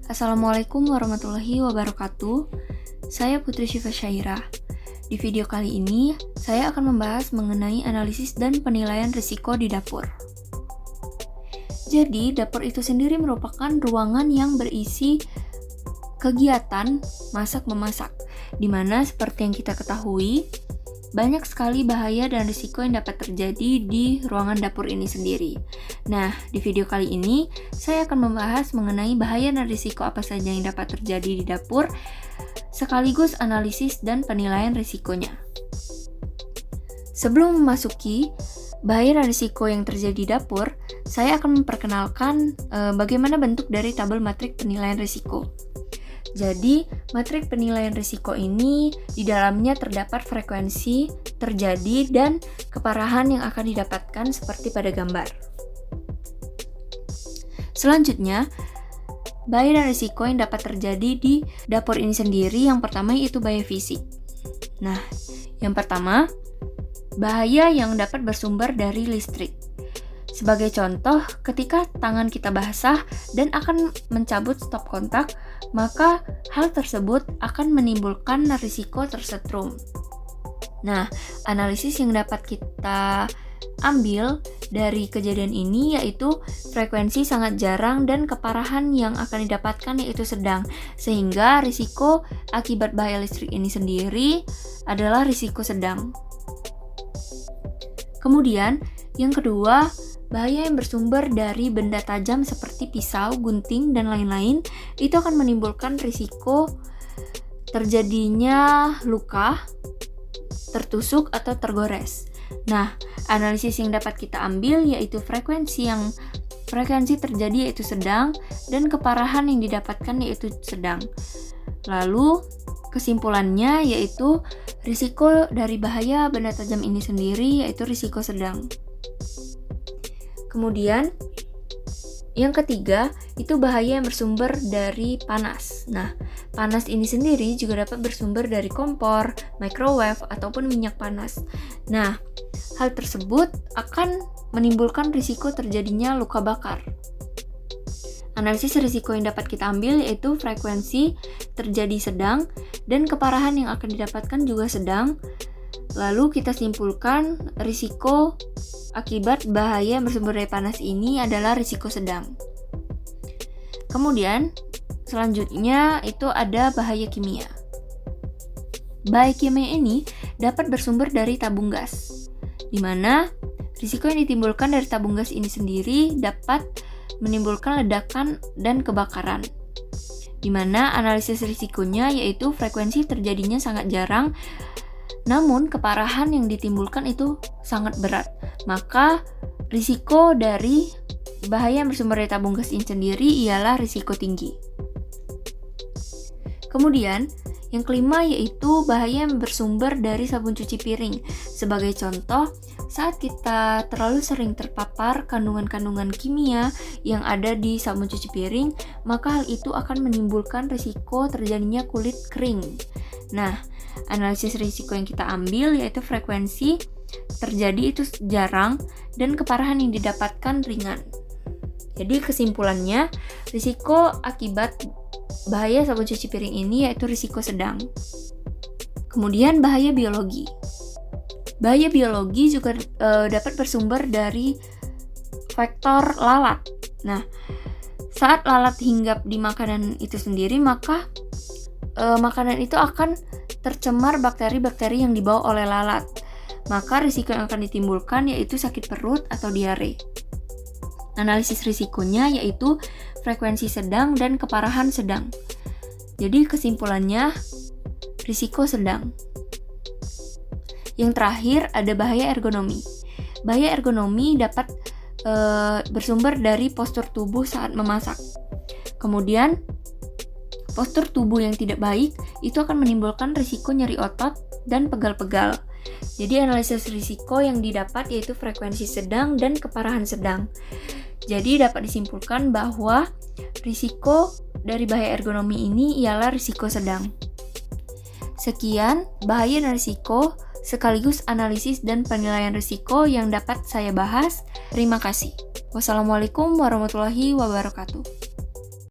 Assalamualaikum warahmatullahi wabarakatuh. Saya Putri Syifa Syairah. Di video kali ini, saya akan membahas mengenai analisis dan penilaian risiko di dapur. Jadi, dapur itu sendiri merupakan ruangan yang berisi kegiatan masak-memasak, di mana seperti yang kita ketahui, banyak sekali bahaya dan risiko yang dapat terjadi di ruangan dapur ini sendiri. Nah, di video kali ini, saya akan membahas mengenai bahaya dan risiko apa saja yang dapat terjadi di dapur, sekaligus analisis dan penilaian risikonya. Sebelum memasuki bahaya dan risiko yang terjadi di dapur, saya akan memperkenalkan bagaimana bentuk dari tabel matrik penilaian risiko. Jadi, matrik penilaian risiko ini di dalamnya terdapat frekuensi terjadi dan keparahan yang akan didapatkan seperti pada gambar. Selanjutnya, bahaya dan risiko yang dapat terjadi di dapur ini sendiri, yang pertama yaitu bahaya fisik. Nah, yang pertama, bahaya yang dapat bersumber dari listrik. Sebagai contoh, ketika tangan kita basah dan akan mencabut stop kontak, maka hal tersebut akan menimbulkan risiko tersetrum. Nah, analisis yang dapat kita ambil dari kejadian ini yaitu frekuensi sangat jarang dan keparahan yang akan didapatkan yaitu sedang, sehingga risiko akibat bahaya listrik ini sendiri adalah risiko sedang. Kemudian, yang kedua, bahaya yang bersumber dari benda tajam seperti pisau, gunting, dan lain-lain itu akan menimbulkan risiko terjadinya luka, tertusuk, atau tergores. Nah, analisis yang dapat kita ambil yaitu frekuensi terjadi yaitu sedang dan keparahan yang didapatkan yaitu sedang. Lalu, kesimpulannya yaitu risiko dari bahaya benda tajam ini sendiri yaitu risiko sedang. Kemudian, yang ketiga, itu bahaya yang bersumber dari panas. Nah, panas ini sendiri juga dapat bersumber dari kompor, microwave, ataupun minyak panas. Nah, hal tersebut akan menimbulkan risiko terjadinya luka bakar. Analisis risiko yang dapat kita ambil yaitu frekuensi terjadi sedang dan keparahan yang akan didapatkan juga sedang. Lalu kita simpulkan risiko akibat bahaya bersumber dari panas ini adalah risiko sedang. Kemudian, selanjutnya itu ada bahaya kimia. Bahaya kimia ini dapat bersumber dari tabung gas, di mana risiko yang ditimbulkan dari tabung gas ini sendiri dapat menimbulkan ledakan dan kebakaran, di mana analisis risikonya yaitu frekuensi terjadinya sangat jarang, namun keparahan yang ditimbulkan itu sangat berat. Maka risiko dari bahaya yang bersumber dari tabung gas ini sendiri ialah risiko tinggi. Kemudian, yang kelima yaitu bahaya yang bersumber dari sabun cuci piring. Sebagai contoh, saat kita terlalu sering terpapar kandungan-kandungan kimia yang ada di sabun cuci piring, maka hal itu akan menimbulkan risiko terjadinya kulit kering. Nah, analisis risiko yang kita ambil yaitu frekuensi terjadi itu jarang dan keparahan yang didapatkan ringan. Jadi kesimpulannya, risiko akibat bahaya sabun cuci piring ini yaitu risiko sedang. Kemudian bahaya biologi. Bahaya biologi juga dapat bersumber dari faktor lalat. Nah, saat lalat hinggap di makanan itu sendiri, maka makanan itu akan tercemar bakteri-bakteri yang dibawa oleh lalat. Maka risiko yang akan ditimbulkan yaitu sakit perut atau diare. Analisis risikonya yaitu frekuensi sedang dan keparahan sedang. Jadi kesimpulannya risiko sedang. Yang terakhir ada bahaya ergonomi. Bahaya ergonomi dapat bersumber dari postur tubuh saat memasak. Kemudian postur tubuh yang tidak baik itu akan menimbulkan risiko nyeri otot dan pegal-pegal. Jadi analisis risiko yang didapat yaitu frekuensi sedang dan keparahan sedang. Jadi dapat disimpulkan bahwa risiko dari bahaya ergonomi ini ialah risiko sedang. Sekian bahaya dan risiko sekaligus analisis dan penilaian risiko yang dapat saya bahas. Terima kasih. Wassalamualaikum warahmatullahi wabarakatuh.